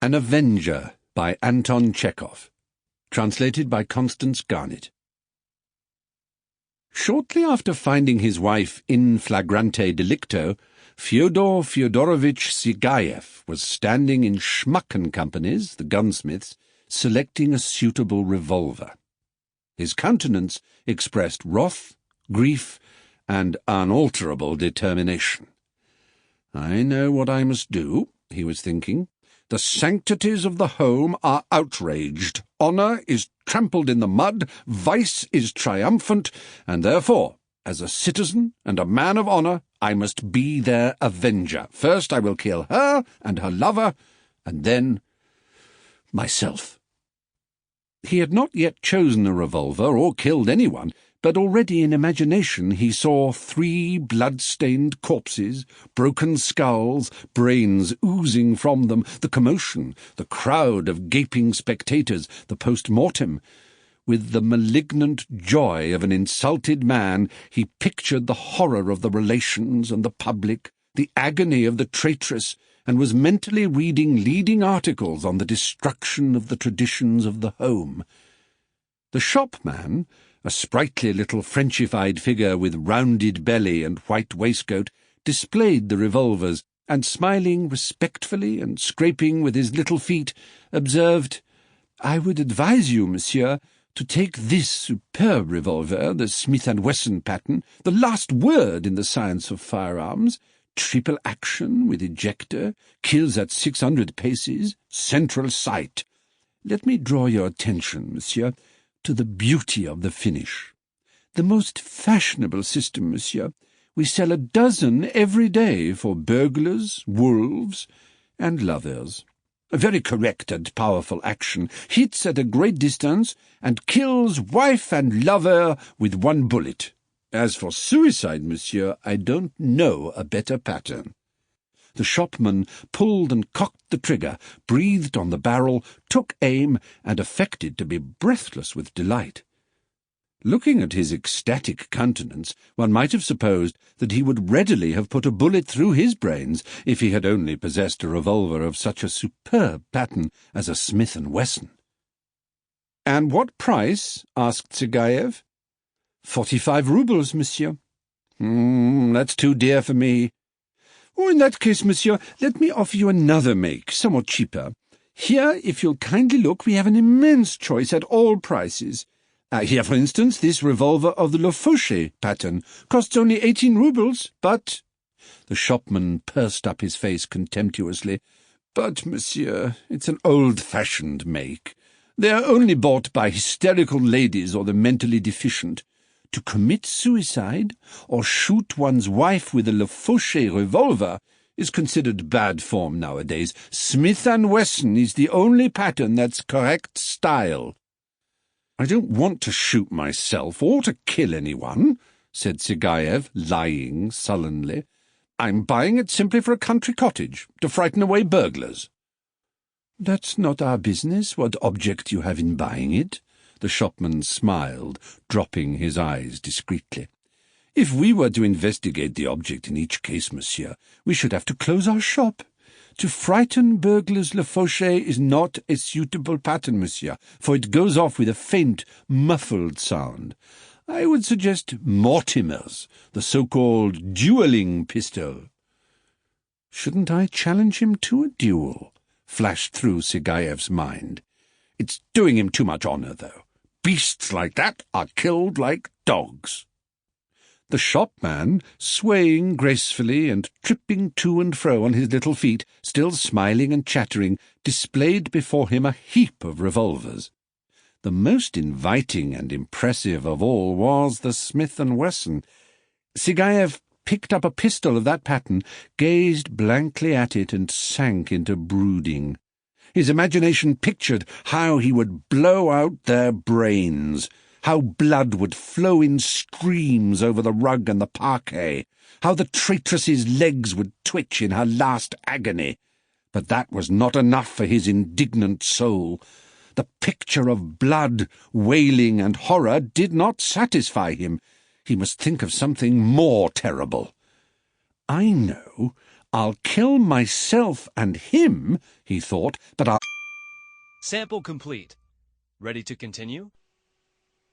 An Avenger by Anton Chekhov. Translated by Constance Garnett. Shortly after finding his wife in flagrante delicto, Fyodor Fyodorovich Sigayev was standing in Schmuck and Company's, the gunsmiths, selecting a suitable revolver. His countenance expressed wrath, grief, and unalterable determination. "I know what I must do," he was thinking. "The sanctities of the home are outraged, honour is trampled in the mud, vice is triumphant, and therefore, as a citizen and a man of honour, I must be their avenger. First I will kill her and her lover, and then myself." He had not yet chosen a revolver or killed anyone, but already in imagination he saw 3 blood-stained corpses, broken skulls, brains oozing from them, the commotion, the crowd of gaping spectators, the post-mortem. With the malignant joy of an insulted man, he pictured the horror of the relations and the public, the agony of the traitress, and was mentally reading leading articles on the destruction of the traditions of the home. The shopman, a sprightly little Frenchified figure with rounded belly and white waistcoat, displayed the revolvers, and smiling respectfully and scraping with his little feet, observed, "I would advise you, monsieur, to take this superb revolver, the Smith & Wesson pattern, the last word in the science of firearms, triple action with ejector, kills at 600 paces, central sight. Let me draw your attention, monsieur, to the beauty of the finish. The most fashionable system, monsieur. We sell a dozen every day for burglars, wolves, and lovers. A very correct and powerful action, hits at a great distance, and kills wife and lover with 1 bullet. As for suicide, monsieur, I don't know a better pattern." The shopman pulled and cocked the trigger, breathed on the barrel, took aim, and affected to be breathless with delight. Looking at his ecstatic countenance, one might have supposed that he would readily have put a bullet through his brains if he had only possessed a revolver of such a superb pattern as a Smith & Wesson. "And what price?" asked Sigayev. 45 roubles, monsieur." That's too dear for me." "Oh, in that case, monsieur, let me offer you another make, somewhat cheaper. Here, if you'll kindly look, we have an immense choice at all prices. Here, for instance, this revolver of the Le Fauché pattern costs only 18 roubles, but—" The shopman pursed up his face contemptuously. "But, monsieur, it's an old-fashioned make. They are only bought by hysterical ladies or the mentally deficient. To commit suicide or shoot one's wife with a Le Fauché revolver is considered bad form nowadays. Smith & Wesson is the only pattern that's correct style." "I don't want to shoot myself or to kill anyone," said Sigayev, lying sullenly. "I'm buying it simply for a country cottage, to frighten away burglars." "That's not our business, what object you have in buying it." The shopman smiled, dropping his eyes discreetly. "If we were to investigate the object in each case, monsieur, we should have to close our shop. To frighten burglars, Le Fauché is not a suitable pattern, monsieur, for it goes off with a faint, muffled sound. I would suggest Mortimer's, the so-called duelling pistol." "Shouldn't I challenge him to a duel?" flashed through Sigayev's mind. "It's doing him too much honour, though. Beasts like that are killed like dogs." The shopman, swaying gracefully and tripping to and fro on his little feet, still smiling and chattering, displayed before him a heap of revolvers. The most inviting and impressive of all was the Smith & Wesson. Sigayev picked up a pistol of that pattern, gazed blankly at it, and sank into brooding. His imagination pictured how he would blow out their brains, how blood would flow in streams over the rug and the parquet, how the traitress's legs would twitch in her last agony. But that was not enough for his indignant soul. The picture of blood, wailing, and horror did not satisfy him. He must think of something more terrible. "I know. I'll kill myself and him, he thought, but I'll... Sample complete. Ready to continue?